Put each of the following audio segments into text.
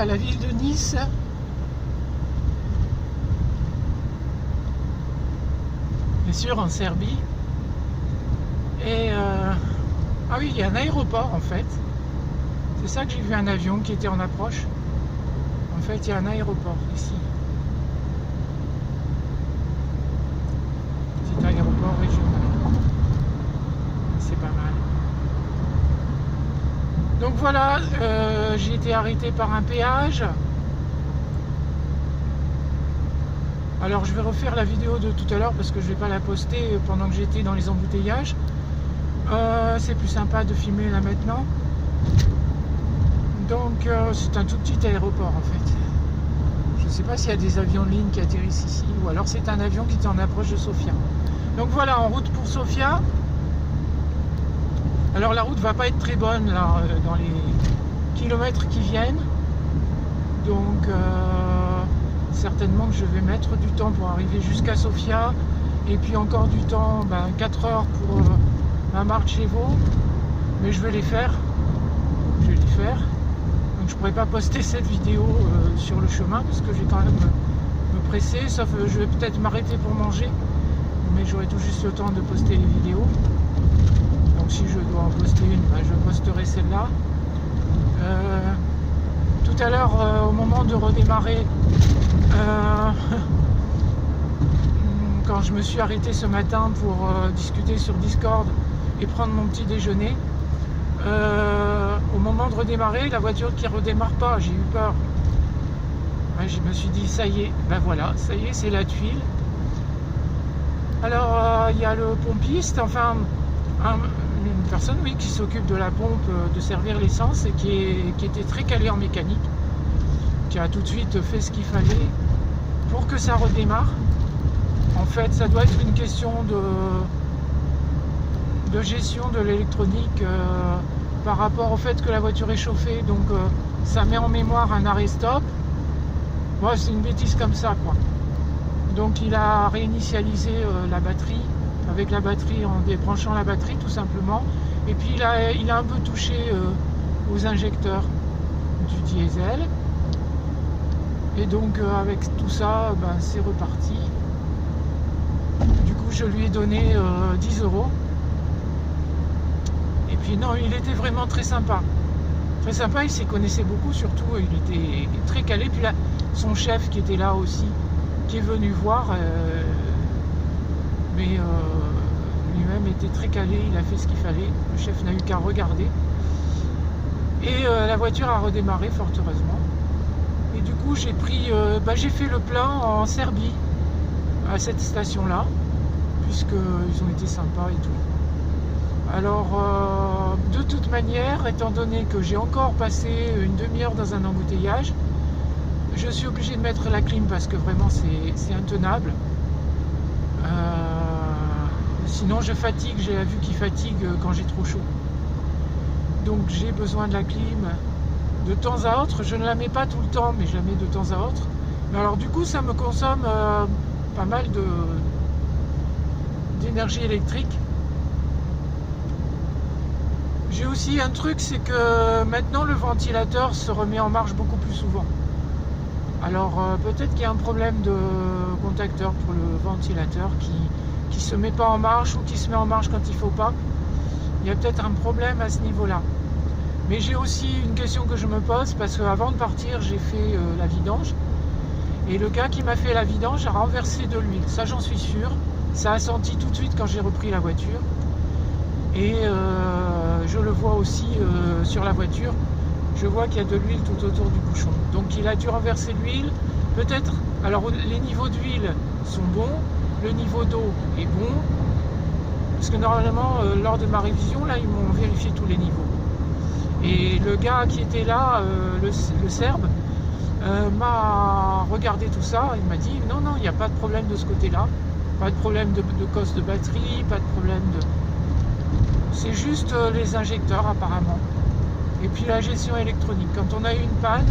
à la ville de Nice. Bien sûr en Serbie. Et ah oui, il y a un aéroport en fait. C'est ça que j'ai vu, un avion qui était en approche. En fait, il y a un aéroport ici. Petit aéroport régional. C'est pas mal. Donc voilà, j'ai été arrêté par un péage. Alors je vais refaire la vidéo de tout à l'heure parce que je vais pas la poster pendant que j'étais dans les embouteillages. C'est plus sympa de filmer là maintenant. Donc c'est un tout petit aéroport en fait. Je ne sais pas s'il y a des avions de ligne qui atterrissent ici ou alors c'est un avion qui est en approche de Sofia. Donc voilà, en route pour Sofia. Alors la route va pas être très bonne là dans les kilomètres qui viennent. Donc certainement que je vais mettre du temps pour arriver jusqu'à Sofia. Et puis encore du temps, 4 heures pour ma Marchevo. Mais je vais les faire. Je vais les faire. Donc je pourrais pas poster cette vidéo sur le chemin parce que je vais quand même me presser. Sauf je vais peut-être m'arrêter pour manger. Mais j'aurai tout juste le temps de poster les vidéos. Donc si je dois en poster une, je posterai celle-là. Tout à l'heure, au moment de redémarrer, quand je me suis arrêté ce matin pour discuter sur Discord et prendre mon petit déjeuner, au moment de redémarrer, la voiture qui redémarre pas, j'ai eu peur. Je me suis dit, ça y est, voilà, ça y est, c'est la tuile. Alors, il y a le pompiste, enfin, une personne, oui, qui s'occupe de la pompe, de servir l'essence et qui était très calé en mécanique, qui a tout de suite fait ce qu'il fallait pour que ça redémarre. En fait, ça doit être une question de gestion de l'électronique par rapport au fait que la voiture est chauffée, donc ça met en mémoire un arrêt-stop. Ouais, c'est une bêtise comme ça, quoi. Donc il a réinitialisé la batterie, avec la batterie, en débranchant la batterie tout simplement. Et puis il a un peu touché aux injecteurs du diesel. Et donc avec tout ça, c'est reparti. Du coup je lui ai donné 10 €. Et puis non, il était vraiment très sympa. Très sympa, il s'y connaissait beaucoup, surtout il était très calé. Puis là, son chef qui était là aussi, qui est venu voir, mais lui-même était très calé, il a fait ce qu'il fallait. Le chef n'a eu qu'à regarder. Et la voiture a redémarré fort heureusement. Et du coup j'ai pris, j'ai fait le plein en Serbie, à cette station-là, puisqu'ils ont été sympas et tout. Alors, de toute manière, étant donné que j'ai encore passé une demi-heure dans un embouteillage, je suis obligé de mettre la clim parce que vraiment c'est intenable. Sinon je fatigue, j'ai la vue qui fatigue quand j'ai trop chaud. Donc j'ai besoin de la clim de temps à autre. Je ne la mets pas tout le temps, mais je la mets de temps à autre. Mais alors du coup ça me consomme pas mal d'énergie électrique. J'ai aussi un truc, c'est que maintenant le ventilateur se remet en marche beaucoup plus souvent. Alors peut-être qu'il y a un problème de contacteur pour le ventilateur qui se met pas en marche ou qui se met en marche quand il faut pas. Il y a peut-être un problème à ce niveau-là. Mais j'ai aussi une question que je me pose parce qu'avant de partir, j'ai fait la vidange. Et le gars qui m'a fait la vidange a renversé de l'huile. Ça, j'en suis sûr. Ça a senti tout de suite quand j'ai repris la voiture. Et je le vois aussi sur la voiture. Je vois qu'il y a de l'huile tout autour du bouchon. Donc il a dû renverser l'huile. Peut-être, alors les niveaux d'huile sont bons, le niveau d'eau est bon. Parce que normalement, lors de ma révision, là, ils m'ont vérifié tous les niveaux. Et le gars qui était là, le Serbe, m'a regardé tout ça. Il m'a dit, non, il n'y a pas de problème de ce côté-là. Pas de problème de cosse de batterie, pas de problème de... C'est juste les injecteurs apparemment. Et puis la gestion électronique. Quand on a eu une panne,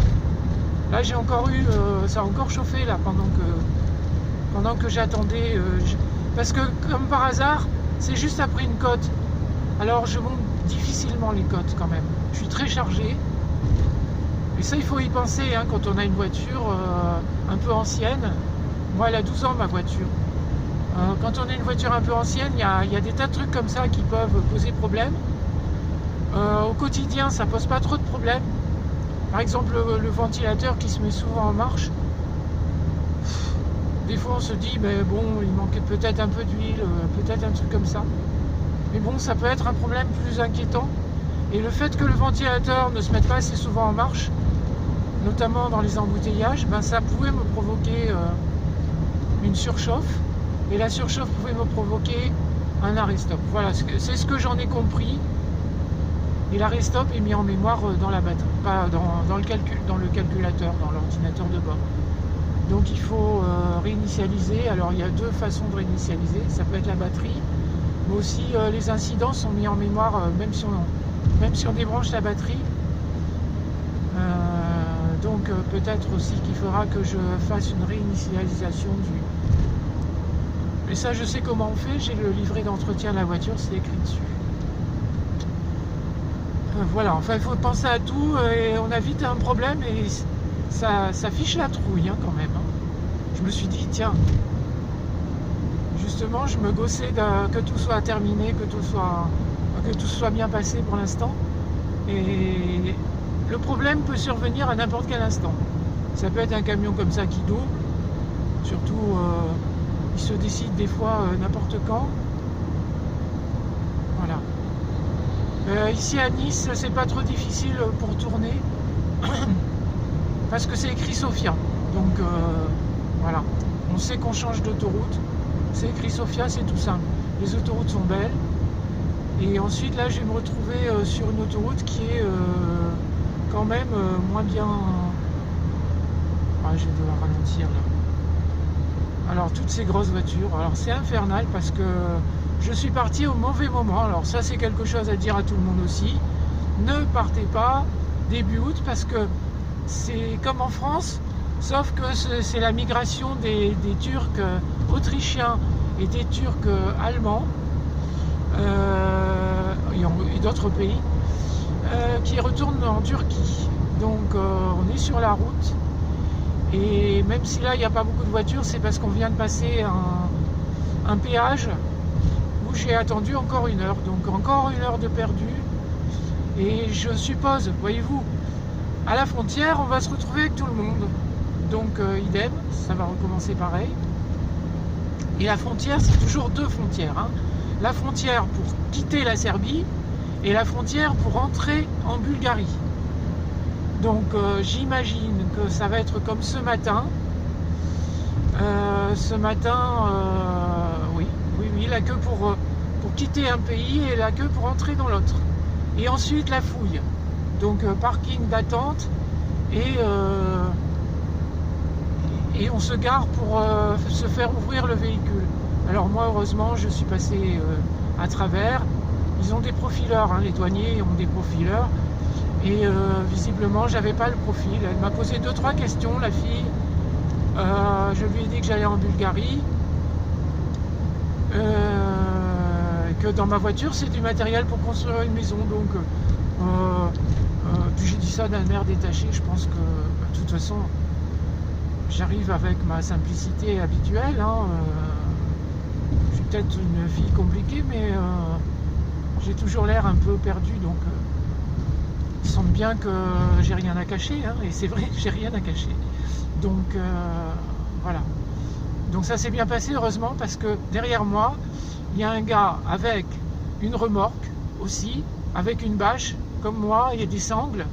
là j'ai encore eu, ça a encore chauffé là pendant que j'attendais. Parce que comme par hasard, c'est juste après une côte. Alors je monte difficilement les côtes quand même. Je suis très chargé. Et ça, il faut y penser hein, quand on a une voiture un peu ancienne. Moi, elle a 12 ans, ma voiture. Quand on a une voiture un peu ancienne, il y a des tas de trucs comme ça qui peuvent poser problème. Au quotidien, ça pose pas trop de problèmes. Par exemple, le ventilateur qui se met souvent en marche. Des fois, on se dit, ben bon, il manquait peut-être un peu d'huile, peut-être un truc comme ça. Mais bon, ça peut être un problème plus inquiétant. Et le fait que le ventilateur ne se mette pas assez souvent en marche, notamment dans les embouteillages, ben ça pouvait me provoquer une surchauffe. Et la surchauffe pouvait me provoquer un arrêt-stop. Voilà, c'est ce que j'en ai compris. Et l'arrêt-stop est mis en mémoire dans la batterie, pas dans le calculateur, dans l'ordinateur de bord. Donc il faut réinitialiser. Alors il y a deux façons de réinitialiser. Ça peut être la batterie, mais aussi les incidents sont mis en mémoire même si on débranche la batterie. Donc peut-être aussi qu'il faudra que je fasse une réinitialisation du... Mais ça je sais comment on fait, j'ai le livret d'entretien de la voiture, c'est écrit dessus. Voilà, enfin il faut penser à tout et on a vite un problème et ça fiche la trouille hein, quand même. Hein. Je me suis dit tiens, justement je me gossais que tout soit terminé, que tout soit bien passé pour l'instant. Et le problème peut survenir à n'importe quel instant. Ça peut être un camion comme ça qui double, surtout il se décide des fois n'importe quand. Voilà. Ici à Nice, c'est pas trop difficile pour tourner parce que c'est écrit Sofia. Donc voilà, on sait qu'on change d'autoroute. C'est écrit Sofia, c'est tout simple. Les autoroutes sont belles. Et ensuite là, je vais me retrouver sur une autoroute qui est quand même moins bien. Ah, je vais devoir ralentir là. Alors toutes ces grosses voitures, alors c'est infernal parce que je suis parti au mauvais moment. Alors ça c'est quelque chose à dire à tout le monde aussi. Ne partez pas début août parce que c'est comme en France, sauf que c'est la migration des Turcs autrichiens et des Turcs allemands et d'autres pays qui retournent en Turquie. Donc on est sur la route. Et même si là il n'y a pas beaucoup de voitures, c'est parce qu'on vient de passer un péage où j'ai attendu encore 1 heure. Donc encore 1 heure de perdu. Et je suppose, voyez-vous, à la frontière, on va se retrouver avec tout le monde. Donc idem, ça va recommencer pareil. Et la frontière, c'est toujours deux frontières. Hein. La frontière pour quitter la Serbie et la frontière pour entrer en Bulgarie. Donc j'imagine que ça va être comme ce matin. Oui, la queue pour quitter un pays et la queue pour entrer dans l'autre. Et ensuite la fouille. Donc parking d'attente et on se gare pour se faire ouvrir le véhicule. Alors moi heureusement je suis passé à travers. Ils ont des profileurs, hein, les douaniers ont des profileurs. Et visiblement, j'avais pas le profil. Elle m'a posé 2-3 questions, la fille. Je lui ai dit que j'allais en Bulgarie. Que dans ma voiture, c'est du matériel pour construire une maison. Donc, puis j'ai dit ça d'un air détaché. Je pense que, de toute façon, j'arrive avec ma simplicité habituelle. Hein, je suis peut-être une fille compliquée, mais j'ai toujours l'air un peu perdu. Donc, ils sentent bien que j'ai rien à cacher, hein, et c'est vrai que j'ai rien à cacher. Donc voilà. Donc ça s'est bien passé heureusement parce que derrière moi, il y a un gars avec une remorque aussi, avec une bâche comme moi et des sangles.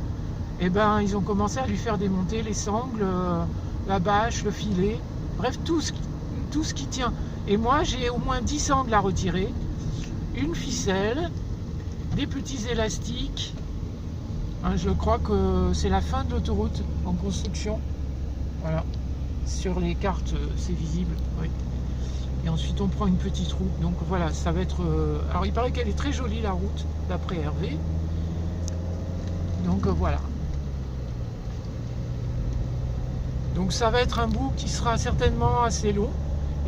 Et ben ils ont commencé à lui faire démonter les sangles, la bâche, le filet, bref tout ce qui tient. Et moi j'ai au moins 10 sangles à retirer, une ficelle, des petits élastiques. Je crois que c'est la fin de l'autoroute en construction. Voilà. Sur les cartes, c'est visible. Oui. Et ensuite, on prend une petite route. Donc voilà, ça va être... Alors, il paraît qu'elle est très jolie, la route, d'après Hervé. Donc voilà. Donc ça va être un bout qui sera certainement assez long.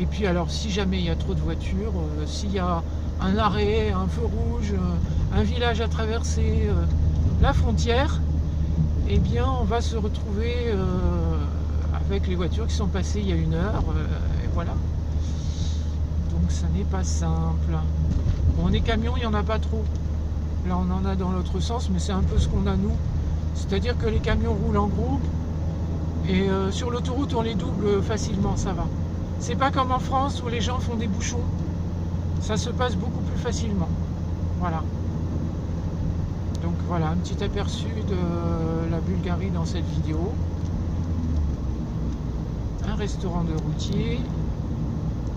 Et puis alors, si jamais il y a trop de voitures, s'il y a un arrêt, un feu rouge, un village à traverser... la frontière, eh bien on va se retrouver avec les voitures qui sont passées il y a 1 heure, et voilà. Donc ça n'est pas simple. Bon, les camions, il n'y en a pas trop. Là on en a dans l'autre sens, mais c'est un peu ce qu'on a nous. C'est-à-dire que les camions roulent en groupe, et sur l'autoroute on les double facilement, ça va. C'est pas comme en France où les gens font des bouchons. Ça se passe beaucoup plus facilement. Voilà. Donc voilà, un petit aperçu de la Bulgarie dans cette vidéo. Un restaurant de routier,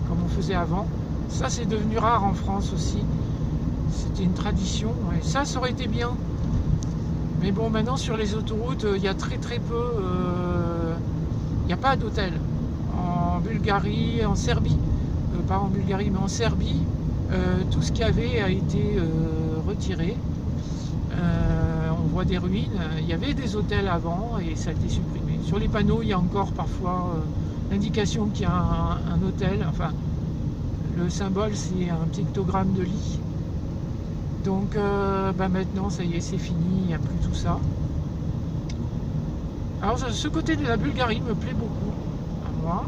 comme on faisait avant. Ça, c'est devenu rare en France aussi. C'était une tradition. Et ça aurait été bien. Mais bon, maintenant, sur les autoroutes, il y a très peu... il n'y a pas d'hôtel. En Bulgarie, en Serbie, pas en Bulgarie, mais en Serbie, tout ce qu'il y avait a été retiré. On voit des ruines. Il y avait des hôtels avant et ça a été supprimé. Sur les panneaux, il y a encore parfois l'indication qu'il y a un hôtel. Enfin, le symbole, c'est un pictogramme de lit. Donc maintenant, ça y est, c'est fini, il n'y a plus tout ça. Alors, ce côté de la Bulgarie me plaît beaucoup, à moi.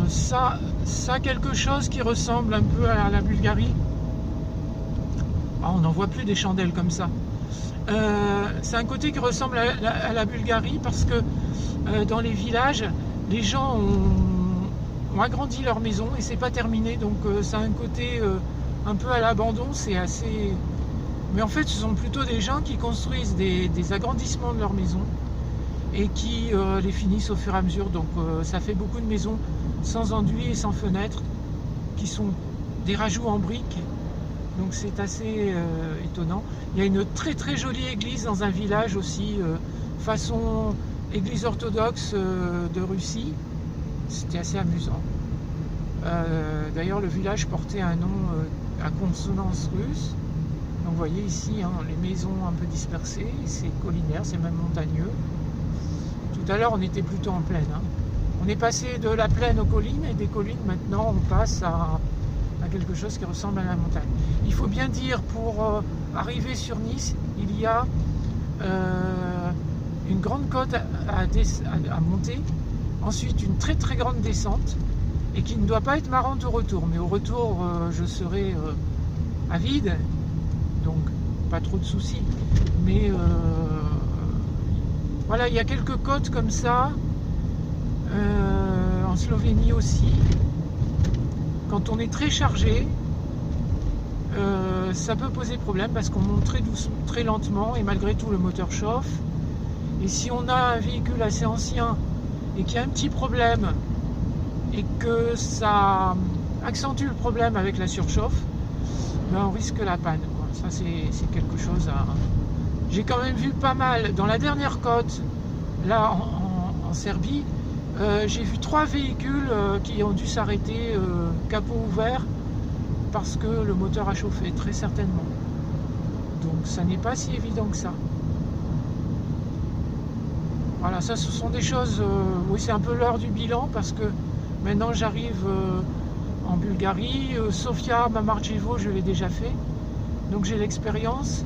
Ça a quelque chose qui ressemble un peu à la Bulgarie. On n'en voit plus des chandelles comme ça. C'est un côté qui ressemble à la Bulgarie parce que dans les villages, les gens ont agrandi leur maison et c'est pas terminé, donc ça a un côté un peu à l'abandon. C'est assez... Mais en fait, ce sont plutôt des gens qui construisent des agrandissements de leur maison et qui les finissent au fur et à mesure. Donc ça fait beaucoup de maisons sans enduit et sans fenêtres qui sont des rajouts en briques. Donc c'est assez étonnant. Il y a une très jolie église dans un village aussi, façon église orthodoxe de Russie. C'était assez amusant. D'ailleurs, le village portait un nom à consonance russe. Donc vous voyez ici les maisons un peu dispersées, c'est collinaire, c'est même montagneux. Tout à l'heure, on était plutôt en plaine. On est passé de la plaine aux collines, et des collines, maintenant, on passe à quelque chose qui ressemble à la montagne. Il faut bien dire, pour arriver sur Nice, il y a une grande côte à monter, ensuite une très grande descente, et qui ne doit pas être marrante au retour. Mais au retour, je serai à vide, donc pas trop de soucis. Mais voilà, il y a quelques côtes comme ça, en Slovénie aussi. Quand on est très chargé, ça peut poser problème parce qu'on monte très lentement et malgré tout le moteur chauffe. Et si on a un véhicule assez ancien et qu'il y a un petit problème et que ça accentue le problème avec la surchauffe, on risque la panne, quoi. Ça c'est quelque chose à... J'ai quand même vu pas mal, dans la dernière côte, là en Serbie, j'ai vu 3 véhicules qui ont dû s'arrêter capot ouvert parce que le moteur a chauffé, très certainement. Donc ça n'est pas si évident que ça. Voilà, ça ce sont des choses... oui, c'est un peu l'heure du bilan parce que maintenant j'arrive en Bulgarie. Sofia, Mamarjevo, je l'ai déjà fait. Donc j'ai l'expérience.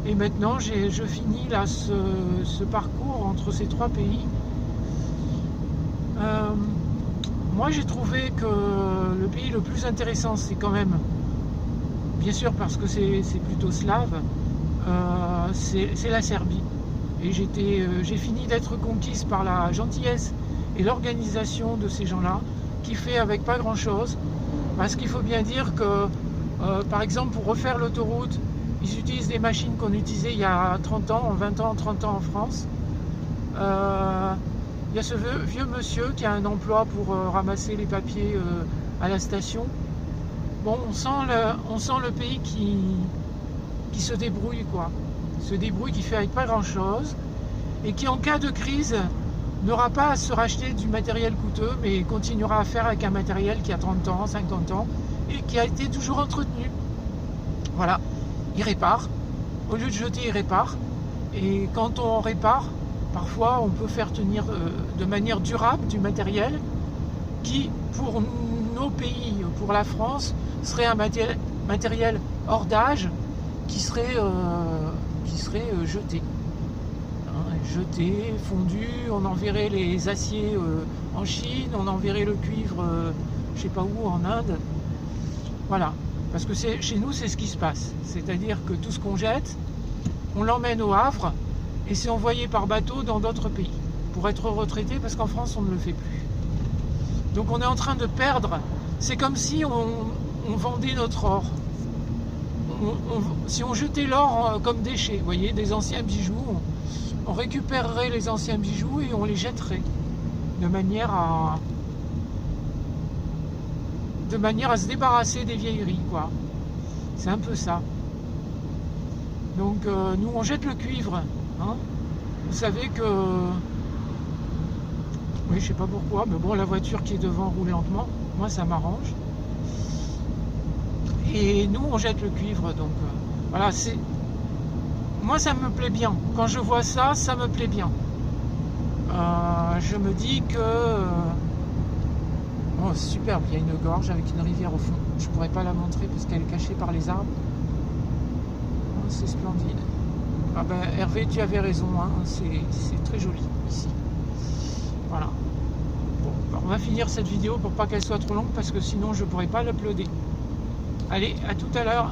Et maintenant je finis là ce parcours entre ces 3 pays. Moi j'ai trouvé que le pays le plus intéressant, c'est quand même, bien sûr parce que c'est plutôt slave, c'est la Serbie. Et j'ai fini d'être conquise par la gentillesse et l'organisation de ces gens-là, qui fait avec pas grand-chose. Parce qu'il faut bien dire que, par exemple, pour refaire l'autoroute, ils utilisent des machines qu'on utilisait il y a 30 ans, 20 ans, 30 ans en France. Il y a ce vieux monsieur qui a un emploi pour ramasser les papiers à la station. Bon, on sent le pays qui se débrouille, quoi. Se débrouille, qui fait avec pas grand chose et qui en cas de crise n'aura pas à se racheter du matériel coûteux, mais continuera à faire avec un matériel qui a 30 ans, 50 ans et qui a été toujours entretenu. Voilà, il répare. Au lieu de jeter, il répare. Et quand on répare, parfois on peut faire tenir de manière durable du matériel qui, pour nos pays, pour la France, serait un matériel hors d'âge qui serait qui serait jeté. Hein, jeté, fondu, on enverrait les aciers en Chine, on enverrait le cuivre je sais pas où, en Inde. Voilà, parce que chez nous c'est ce qui se passe. C'est-à-dire que tout ce qu'on jette, on l'emmène au Havre et c'est envoyé par bateau dans d'autres pays pour être retraité, parce qu'en France on ne le fait plus. Donc on est en train de perdre. C'est comme si on vendait notre or. Si on jetait l'or comme déchet, vous voyez, des anciens bijoux, on récupérerait les anciens bijoux et on les jetterait de manière à se débarrasser des vieilleries, quoi. C'est un peu ça. Donc nous on jette le cuivre, hein. Vous savez que oui, je sais pas pourquoi, mais bon, la voiture qui est devant roule lentement, moi ça m'arrange. Et nous on jette le cuivre, donc voilà, c'est moi ça me plaît bien. Quand je vois ça, ça me plaît bien. Je me dis que oh, c'est superbe, il y a une gorge avec une rivière au fond. Je pourrais pas la montrer parce qu'elle est cachée par les arbres. Oh, c'est splendide. Ah ben Hervé, tu avais raison, hein, c'est très joli ici. Voilà. Bon, on va finir cette vidéo pour pas qu'elle soit trop longue parce que sinon je pourrais pas l'uploader. Allez, à tout à l'heure.